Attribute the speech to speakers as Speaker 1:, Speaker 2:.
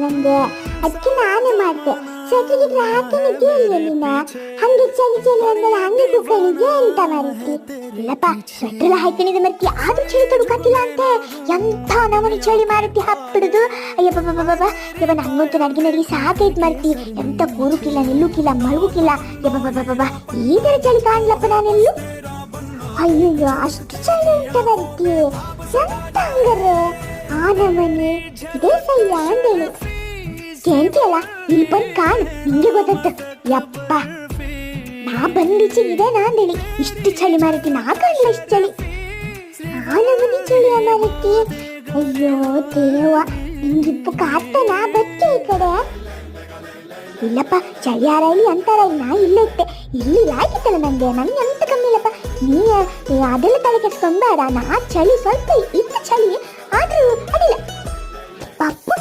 Speaker 1: ನಂಗೆ ಅದಕ್ಕೆ ನಾನೇ ಮಾಡ್ದೆ. ಸರ್ಟಿಫಿಕೇಟ್ ಹಾಕನಿದ್ಯಾ ಇಲ್ವೇ ನೀನ? ಹಂಗೆ ಚಳಿ ಚಳಿ ಅಂದಲ್ಲ ಹಂಗೆ ಕುಕ್ಕಣಿದ್ಯಾ ಎಂತ ಮರತಿ? ಇಲ್ಲಪ್ಪ ಸ್ವೆಟ್ರೆಲ್ಲ ಹಾಕೊಂಡಿದ್ದೆ ಮರ್ತಿ, ಆದ್ರೂ ಚಳಿ ತಡುಕತ್ತಿಲ್ಲ ಅಂತೆ. ಎಂಥ ನಮೂನಿ ಚಳಿ ಮಾರತಿ ಹಪ್ಪಿಡುದು. ಅಯ್ಯಪ್ಪ ಯಪ್ಪ ನಂಗಂತೂ ನಡಿಗೆ ಸಾಕೈತ್ ಮರ್ತಿ. ಎಂತ ಕೂರುಕಿಲ್ಲ ನಿಲ್ಲುಕಿಲ್ಲ ಮಳುಕಿಲ್ಲ. ಯಪ್ಪ ಈ ತರ ಚಳಿ ಕಾಣ್ಲಪ್ಪ ನಾನೆಲ್ಲೂ. ಅಯ್ಯಯ್ಯೋ ಅಷ್ಟು ಚಳಿ ಉಂಟ ಮರ್ತಿ ಎಂತ ಹಂಗಾರೆ ಆ ನಮನೆ ಇದೇ ಸಹ್ಯ ಅಂದೇಳಿ ಕೇಳ್ತಿಯಲ್ಲ, ಇಲ್ಲಿ ಬಂದು ಕಾಣು ನಿಂಗೆ ಗೊತ್ತಾಯ್ತು. ಯಪ್ಪ ನಾ ಬಂದಿಚ್ಚಿ ಇದೆ ನಾಂದೇಳಿ ಇಷ್ಟು ಚಳಿ ಮಾರತಿ ನಾ ಕಾಣಲ್ಲ ಇಷ್ಟು ಚಳಿ. ಆ ನಮನಿ ಚಳಿ ಮಾರತಿ. ಅಯ್ಯೋ ದೇವ ನಿಂಗಿಪ್ಪು ಕಾಟ ನಾ ಬಚ್ಚೆ ಈ ಕಡೆ. ಇಲ್ಲಪ್ಪ ಚಳಿ ಯಾರಲ್ಲಿ ಅಂತಾರ ನಾ ಇಲ್ಲೇ ಇತ್ತೆ. ಇಲ್ಲಿ ಆಗಿತ್ತಲ್ಲ ನಂಗೆ ಎಂತ ಕಮ್ಮಿ ಇಲ್ಲಪ್ಪ. ನೀ ಅದೆಲ್ಲ ತಲೆ ಕೆಡ್ಸ್ಕೊಂಡ್ ಬೇಡ. ನಾ ಚಳಿ ಸ್ವಲ್ಪ ಇತ್ತು ಚಳಿ ಆದ್ರೂ ಅದಿಲ್ಲ. ಪಪ್ಪು